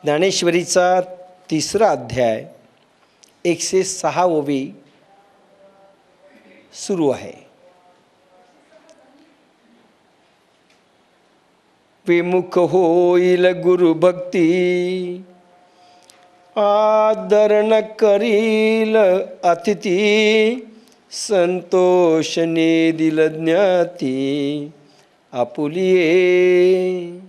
ज्ञानेश्वरीचा 3रा अध्याय 106 ओवी सुरू आहे. विमुख होईल गुरुभक्ती, आदरण करील अतिथी, संतोषने दिल ज्ञाती आपुलिये.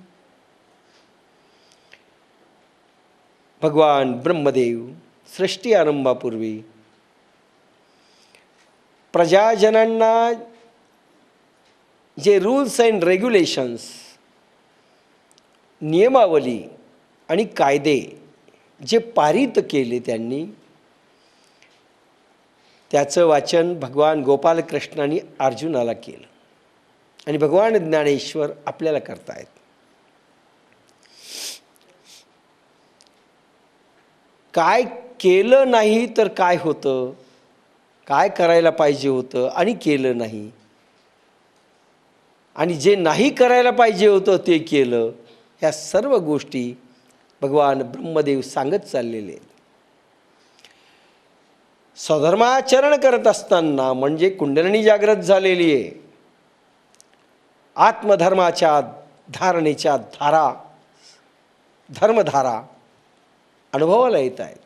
भगवान ब्रह्मदेव सृष्टी आरंभापूर्वी प्रजाजनांना जे रूल्स अँड रेग्युलेशन्स, नियमावली आणि कायदे जे पारित केले त्यांनी, त्याचं वाचन भगवान गोपालकृष्णांनी अर्जुनाला केलं आणि भगवान ज्ञानेश्वर आपल्याला करतायत. काय केलं नाही तर काय होतं, काय करायला पाहिजे होतं आणि केलं नाही, आणि जे नाही करायला पाहिजे होतं ते केलं, ह्या सर्व गोष्टी भगवान ब्रह्मदेव सांगत चाललेले आहेत. स्वधर्माचरण करत असताना म्हणजे कुंडलिनी जागृत झालेली आहे. आत्मधर्माच्या धारणेच्या धारा, धर्मधारा अनुभवाला येत आहेत.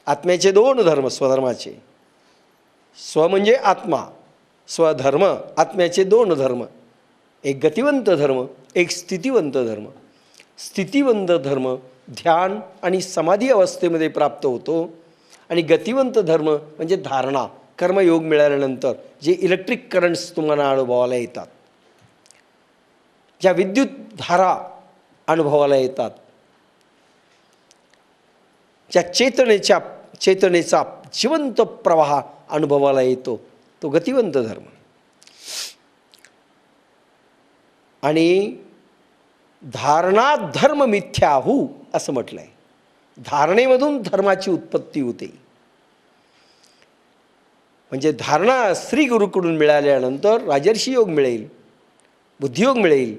आत्म्याचे 2 धर्म, स्वधर्माचे, स्व म्हणजे आत्मा, स्वधर्म, आत्म्याचे 2 धर्म, एक गतिवंत धर्म, एक स्थितिवंत धर्म. स्थितिवंत धर्म ध्यान आणि समाधी अवस्थेमध्ये प्राप्त होतो आणि गतिवंत धर्म म्हणजे धारणा, कर्मयोग मिळाल्यानंतर जे इलेक्ट्रिक करंट्स तुम्हाला अनुभवाला येतात, ज्या विद्युत धारा अनुभवाला येतात, ज्या चेतनेचा जिवंत प्रवाह अनुभवाला येतो, तो गतिवंत धर्म. आणि धारणा धर्म मिथ्याहू असं म्हटलं आहे. धारणेमधून धर्माची उत्पत्ती होते. म्हणजे धारणा श्री गुरुकडून मिळाल्यानंतर राजर्षी योग मिळेल, बुद्धियोग मिळेल,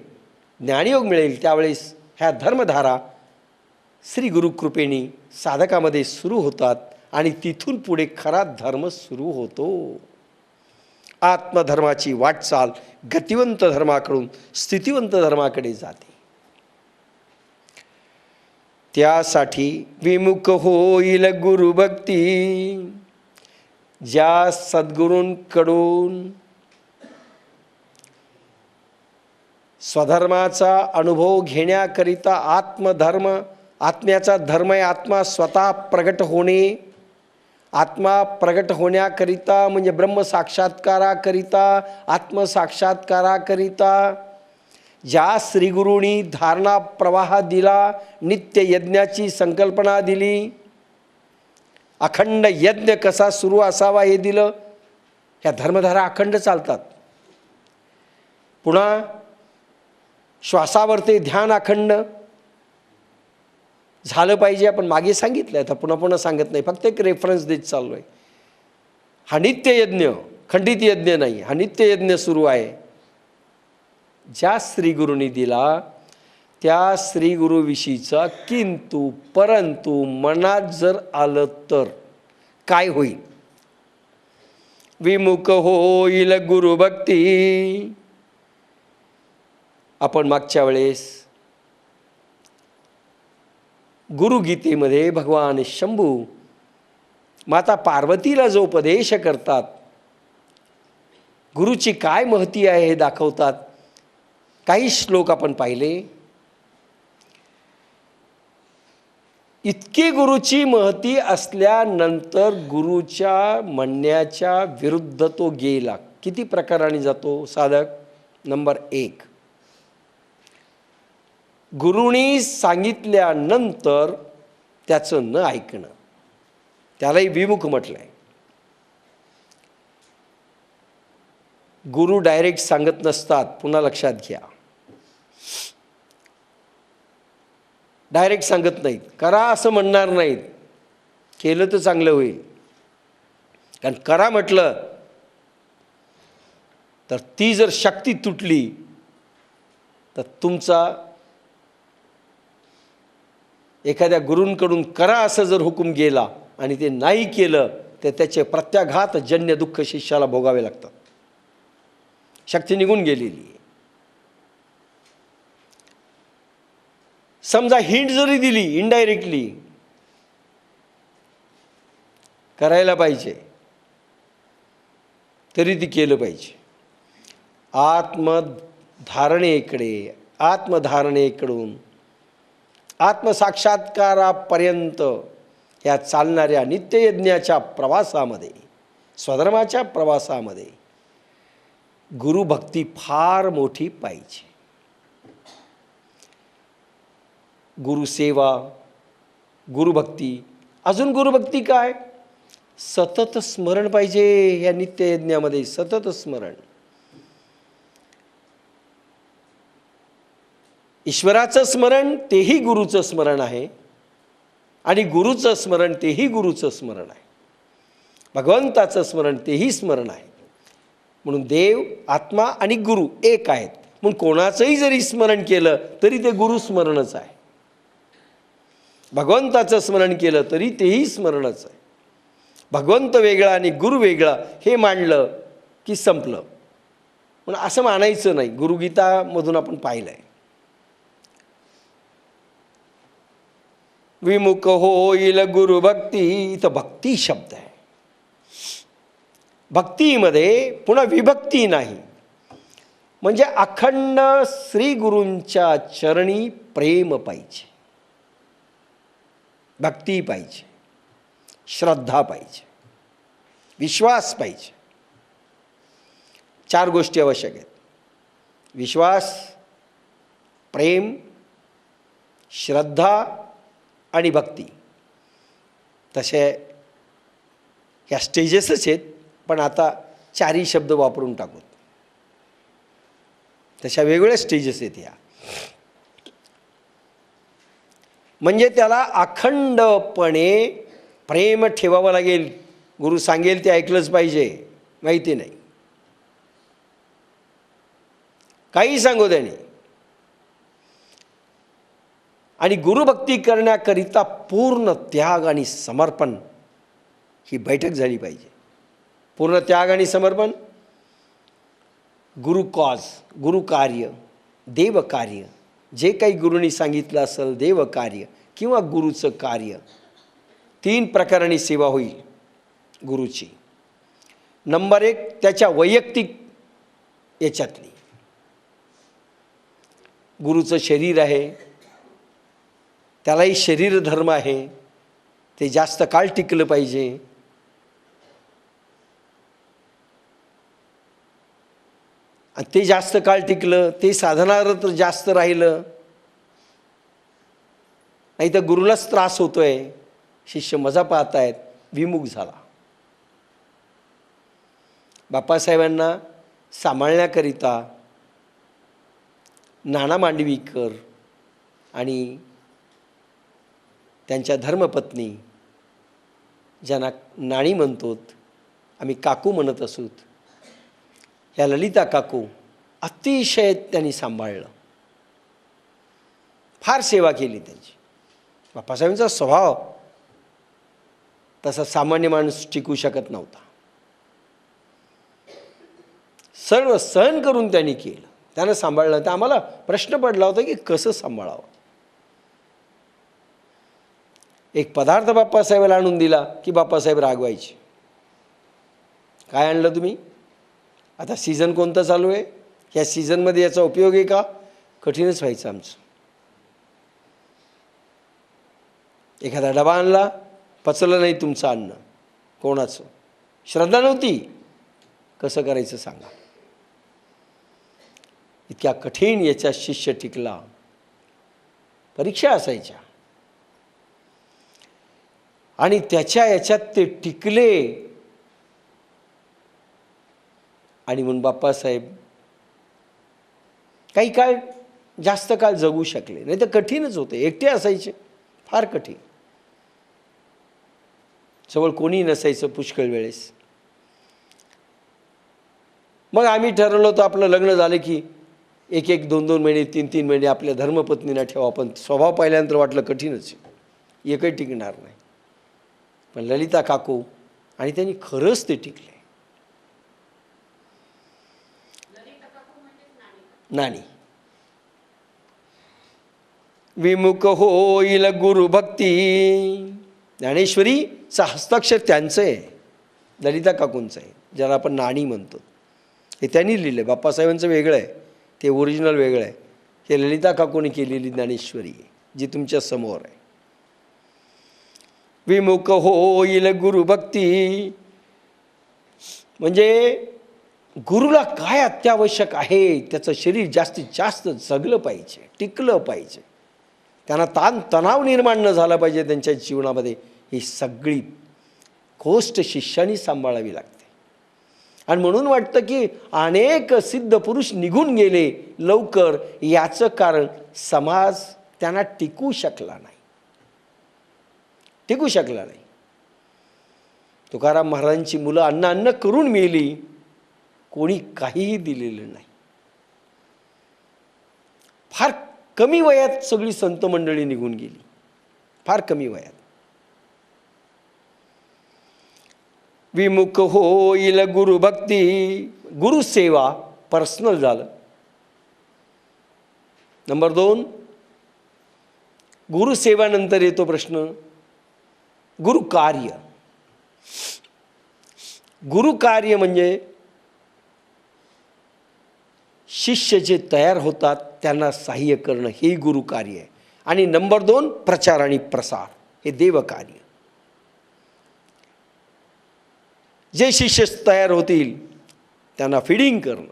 ज्ञानयोग मिळेल. त्यावेळेस ह्या धर्मधारा श्री गुरुकृपेने साधकामध्ये सुरू होतात आणि तिथून पुढे खरा धर्म सुरू होतो. आत्मधर्माची वाटचाल गतिवंत धर्माकडून स्थितिवंत धर्माकडे जाते. त्यासाठी विमुख होईल गुरुभक्ती, ज्या सद्गुरूंकडून स्वधर्माचा अनुभव घेण्याकरिता आत्मधर्म, आत्म्याचा धर्म आहे आत्मा स्वतः प्रगट होणे, आत्मा प्रगट होण्याकरिता म्हणजे ब्रह्मसाक्षात्काराकरिता, आत्मसाक्षात्काराकरिता ज्या श्रीगुरूंनी धारणा प्रवाह दिला, नित्य यज्ञाची संकल्पना दिली, अखंड यज्ञ कसा सुरू असावा हे दिलं. ह्या धर्मधारा अखंड चालतात. पुन्हा श्वासावरती ध्यान अखंड झालं पाहिजे. आपण मागे सांगितलं, आता पुन्हा पुन्हा सांगत नाही, फक्त एक रेफरन्स देत चाललो आहे. हा नित्य यज्ञ, खंडित यज्ञ नाही, हा नित्य यज्ञ सुरू आहे. ज्या श्रीगुरूंनी दिला त्या श्रीगुरूविषयीचा किंतु परंतु मनात जर आलं तर काय होईल? विमुख होईल गुरुभक्ती. आपण मागच्या वेळेस गुरुगीतेमध्ये भगवान शंभू माता पार्वतीला जो उपदेश करतात, गुरुची काय महती आहे हे दाखवतात. काही श्लोक आपण पाहिले. इतकी गुरुची महती असल्यानंतर गुरुच्या म्हणण्याच्या विरुद्ध तो गेला. किती प्रकाराने जातो साधक? नंबर 1, गुरुनी सांगितल्यानंतर त्याचं न ऐकणं, त्यालाही विमुख म्हटलं आहे. गुरु डायरेक्ट सांगत नसतात, पुन्हा लक्षात घ्या. डायरेक्ट सांगत नाहीत, करा असं म्हणणार नाहीत, केलं तर चांगलं होईल. कारण करा म्हटलं तर ती जर शक्ती तुटली तर तुमचा एखाद्या गुरूंकडून करा असं जर हुकूम गेला आणि ते नाही केलं तर त्याचे प्रत्याघातजन्य दुःख शिष्याला भोगावे लागतात. शक्ती निघून गेलेली आहे. समजा हिंट जरी दिली इनडायरेक्टली करायला पाहिजे तरी ती केलं पाहिजे. आत्मधारणेकडून आत्मसाक्षात्कारापर्यंत या चालणाऱ्या नित्ययज्ञाच्या प्रवासामध्ये, स्वधर्माच्या प्रवासामध्ये गुरुभक्ती फार मोठी पाहिजे. गुरुसेवा, गुरुभक्ती, अजून गुरुभक्ती काय? सतत स्मरण पाहिजे. या नित्ययज्ञामध्ये सतत स्मरण. ईश्वराचं स्मरण तेही गुरुचं स्मरण आहे आणि गुरुचं स्मरण तेही गुरुचं स्मरण आहे. भगवंताचं स्मरण तेही स्मरण आहे. म्हणून देव, आत्मा आणि गुरु एक आहेत. म्हणून कोणाचंही जरी स्मरण केलं तरी ते गुरुस्मरणच आहे. भगवंताचं स्मरण केलं तरी तेही स्मरणच आहे. भगवंत वेगळा आणि गुरु वेगळा हे मांडलं की संपलं. म्हणून असं मानायचं नाही. गुरुगीतामधून आपण पाहिलं आहे, विमुख होईल गुरुभक्ती. इथं भक्ती शब्द आहे. भक्तीमध्ये पुन्हा विभक्ती नाही. म्हणजे अखंड श्री गुरूंच्या चरणी प्रेम पाहिजे, भक्ती पाहिजे, श्रद्धा पाहिजे, विश्वास पाहिजे. 4 गोष्टी आवश्यक आहेत. विश्वास, प्रेम, श्रद्धा आणि भक्ती. तसे ह्या स्टेजेसच आहेत, पण आता 4ही शब्द वापरून टाकू. तशा वेगवेगळ्या स्टेजेस आहेत ह्या. म्हणजे त्याला अखंडपणे प्रेम ठेवावं लागेल. गुरु सांगेल ते ऐकलंच पाहिजे. माहिती नाही काही सांगू त्याने. आणि गुरुभक्ती करण्याकरिता पूर्ण त्याग आणि समर्पण ही बैठक झाली पाहिजे. पूर्ण त्याग आणि समर्पण. गुरु कॉज, गुरु कार्य, देव कार्य, जे काही गुरुनी सांगितलं असेल देव कार्य किंवा गुरुचं कार्य, 3 प्रकारांनी सेवा होईल गुरुची. नंबर 1 त्याच्या वैयक्तिक याच्यातली. गुरुचं शरीर आहे, त्यालाही शरीर धर्म आहे, ते जास्त काळ टिकलं पाहिजे. आणि ते जास्त काळ टिकलं, ते साधनारत जास्त राहिलं, नाही तर गुरुलाच त्रास होतोय, शिष्य मजा पाहतायत, विमुख झाला. बाप्पासाहेबांना सांभाळण्याकरिता नाना मांडवीकर आणि त्यांच्या धर्मपत्नी, ज्यांना नाणी म्हणतोत, आम्ही काकू म्हणत असोत, ह्या ललिता काकू अतिशय त्यांनी सांभाळलं. फार सेवा केली त्यांची. बाप्पासाहेबांचा स्वभाव तसा सामान्य माणूस टिकू शकत नव्हता. सर्व सहन करून त्यांनी केलं, त्यानं सांभाळलं. तर आम्हाला प्रश्न पडला होता की कसं सांभाळावं. एक पदार्थ बाप्पासाहेबाला आणून दिला की बाप्पासाहेब रागवायचे. काय आणलं तुम्ही? आता सीझन कोणतं चालू आहे, ह्या सीझनमध्ये याचा उपयोग आहे का? कठीणच व्हायचं आमचं. एखादा डबा आणला, पचलं नाही तुमचं अन्न, कोणाचं? श्रद्धा नव्हती, कसं करायचं सांगा. इतक्या कठीण याच्या शिष्य टिकला. परीक्षा असायच्या आणि त्याच्या याच्यात ते टिकले. आणि म्हणून बाप्पासाहेब काही काळ जास्त काळ जगू शकले, नाही तर कठीणच होते. एकटे असायचे, फार कठीण. जवळ कोणी नसायचं पुष्कळ वेळेस. मग आम्ही ठरवलं होतं आपलं लग्न झालं की 1-1, 2-2 महिने, 3-3 महिने आपल्या धर्मपत्नीला ठेवा. पण स्वभाव पाहिल्यानंतर वाटलं कठीणच. एकही टिकणार नाही. पण ललिता काकू आणि त्यांनी खरंच ते टिकले. नाणी. विमुख होईल गुरुभक्ती. ज्ञानेश्वरीचा हस्ताक्षर त्यांचं आहे, ललिता काकूंचं आहे, ज्याला आपण नाणी म्हणतो. हे त्यांनी लिहिलं आहे. बाप्पासाहेबांचं वेगळं आहे, ते ओरिजिनल वेगळं आहे. हे ललिता काकूने केलेली ज्ञानेश्वरी आहे, जी तुमच्या समोर आहे. विमुख होईल गुरुभक्ती म्हणजे गुरुला काय अत्यावश्यक आहे, त्याचं शरीर जास्तीत जास्त जगलं पाहिजे, टिकलं पाहिजे, त्यांना ताण तणाव निर्माण न झाला पाहिजे त्यांच्या जीवनामध्ये. ही सगळी गोष्ट शिष्याने सांभाळावी लागते. आणि म्हणून वाटतं की अनेक सिद्ध पुरुष निघून गेले लवकर, याचं कारण समाज त्यांना टिकू शकला नाही. तुकाराम महाराजांची मुलं अन्न करून मेली, कोणी काहीही दिलेलं नाही. फार कमी वयात सगळी संत मंडळी निघून गेली, फार कमी वयात. विमुख होईल गुरुभक्ती. गुरुसेवा पर्सनल झालं. नंबर 2, गुरुसेवानंतर येतो प्रश्न गुरुकार्य. गुरुकार्य म्हणजे शिष्य जे तयार होतात त्यांना सहाय्य करणं, हे गुरुकार्य आहे. आणि नंबर 2 प्रचार आणि प्रसार, हे देवकार्य. जे शिष्य तयार होतील त्यांना फिडिंग करणं,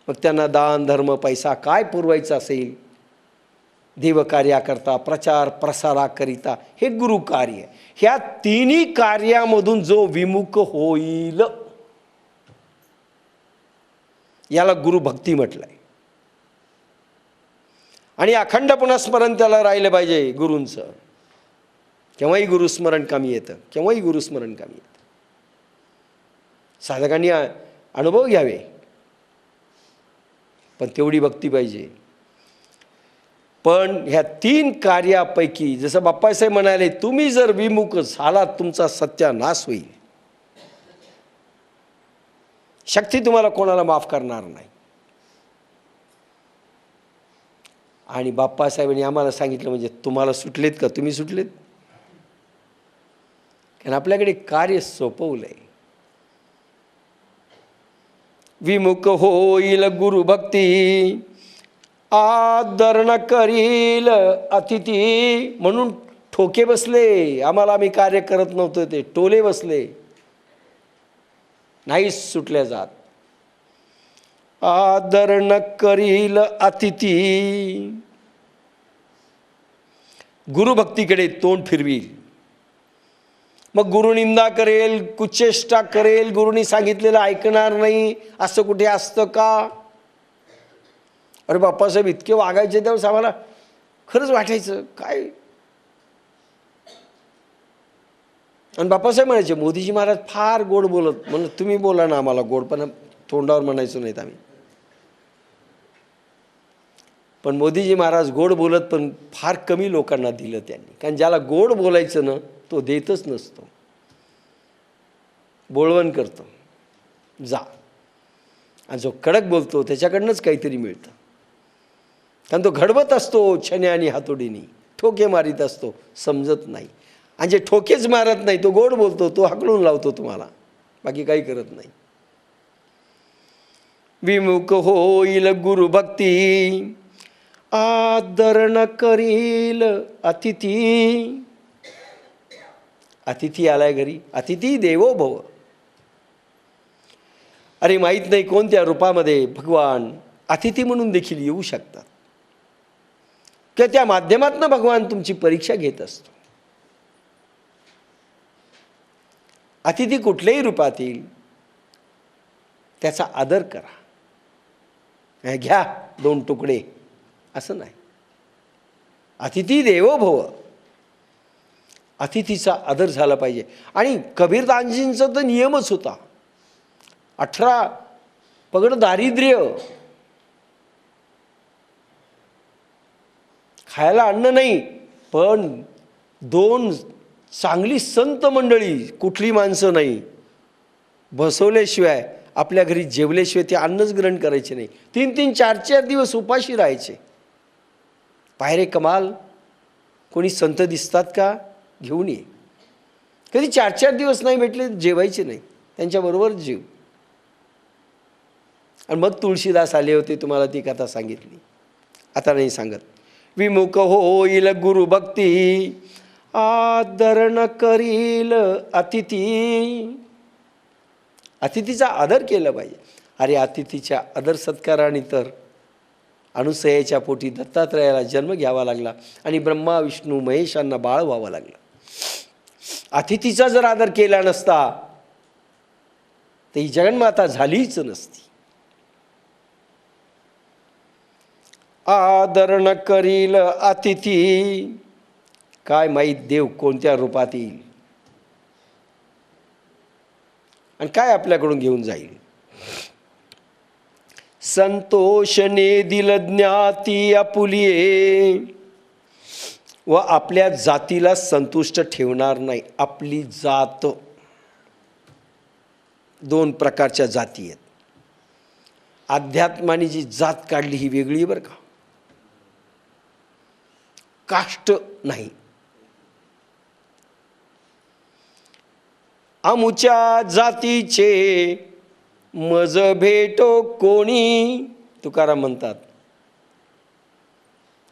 मग त्यांना दान धर्म पैसा काय पुरवायचा असेल, देवकार्याकरता प्रचार प्रसाराकरिता, हे गुरुकार्य. ह्या तिन्ही कार्यामधून जो विमुख होईल याला गुरुभक्ती म्हटलंय. आणि अखंड पुन्हा स्मरण त्याला राहिलं पाहिजे गुरूंचं. केव्हाही गुरुस्मरण कमी येतं, केव्हाही गुरुस्मरण कमी येतं. साधकांनी अनुभव घ्यावे, पण तेवढी भक्ती पाहिजे. पण ह्या 3 कार्यापैकी जसं बाप्पासाहेब म्हणाले, तुम्ही जर विमुख झालात तुमचा सत्यानाश होईल. शक्ती तुम्हाला कोणाला माफ करणार नाही. आणि बाप्पासाहेबांनी आम्हाला सांगितलं म्हणजे तुम्हाला सुटलेत का, तुम्ही सुटलेत. कारण आपल्याकडे कार्य सोपवलंय. विमुख होईल गुरुभक्ती, आदरण करील अतिथी. म्हणून ठोके बसले आम्हाला, आम्ही कार्य करत नव्हतो ते टोले बसले, नाही सुटल्या जात. आदरण करील अतिथी, गुरुभक्तीकडे तोंड फिरवील. मग गुरुनिंदा करेल, कुचेष्टा करेल, गुरुनी सांगितलेलं ऐकणार नाही. असं कुठे असतं का. अरे बाप्पासाहेब इतके वागायचे त्यावेळेस आम्हाला खरंच वाटायचं काय. आणि बाप्पासाहेब म्हणायचे मोदीजी महाराज फार गोड बोलत. म्हणून तुम्ही बोला ना आम्हाला गोड, पण तोंडावर म्हणायचो नाहीत आम्ही. पण मोदीजी महाराज गोड बोलत, पण फार कमी लोकांना दिलं त्यांनी. कारण ज्याला गोड बोलायचं ना तो देतच नसतो, बोळवण करतो जा. आणि जो कडक बोलतो त्याच्याकडनंच काहीतरी मिळतं. कारण तो घडवत असतो छने आणि हातोडीने, ठोके मारीत असतो, समजत नाही. आणि जे ठोकेच मारत नाही तो गोड बोलतो, तो हाकलून लावतो तुम्हाला, बाकी काही करत नाही. विमुख होईल गुरुभक्ती, आदरण करील अतिथी. अतिथी आलाय घरी, अतिथी देवो भव. अरे माहीत नाही कोणत्या रूपामध्ये भगवान अतिथी म्हणून देखील येऊ शकतात, किंवा त्या माध्यमातून भगवान तुमची परीक्षा घेत असतो. अतिथी कुठल्याही रूपात येईल त्याचा आदर करा. घ्या 2 तुकडे असं नाही. अतिथी देवो भव, अतिथीचा आदर झाला पाहिजे. आणि कबीरदासजींचा तर नियमच होता, 18 पगड दारिद्र्य, खायला अन्न नाही पण दोन चांगली संत मंडळी, कुठली माणसं नाही, बसवल्याशिवाय आपल्या घरी जेवल्याशिवाय ते अन्नच ग्रहण करायचे नाही. 3-3, 4-4 दिवस उपाशी राहायचे. पायरे कमाल. कोणी संत दिसतात का? घेऊन ये. कधी 4-4 दिवस नाही भेटले, जेवायचे नाही, त्यांच्याबरोबर जेव. आणि मग तुळशीदास आले होते, तुम्हाला ती कथा सांगितली, आता नाही सांगत. विमुख होईल गुरुभक्ती, आदर न करील अतिथी. अतिथीचा आदर केला पाहिजे. अरे अतिथीच्या आदर सत्काराने तर अनुसयाच्या पोटी दत्तात्रयाला जन्म घ्यावा लागला आणि ब्रह्मा विष्णू महेशांना बाळ व्हावं लागलं. अतिथीचा जर आदर केला नसता तर ही जगन्माता झालीच नसती. आदर न करील अतिथी, काय माहीत देव कोणत्या रूपात येईल आणि काय आपल्याकडून घेऊन जाईल. संतोषने दिल ज्ञाती आपुलिये, व आपल्या जातीला संतुष्ट ठेवणार नाही. आपली जात, 2 प्रकारच्या जाती आहेत. अध्यात्माने जी जात काढली ही वेगळी आहे बरं का, काष्ट नाही. अमुच्या जातीचे मज भेटो कोणी, तुकाराम म्हणतात.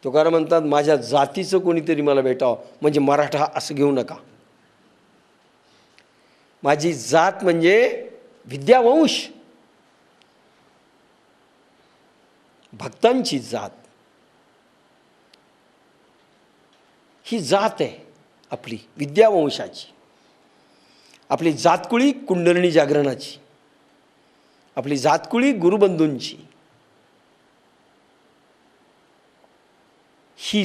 तुकाराम म्हणतात माझ्या जातीचं कोणीतरी मला भेटावं, म्हणजे मराठा असं घेऊ नका. माझी जात म्हणजे विद्यावंश, भक्तांची जात. ही जात आहे आपली विद्यावंशाची. आपली जातकुळी कुंडलिनी जागरणाची, आपली जातकुळी गुरुबंधूंची. ही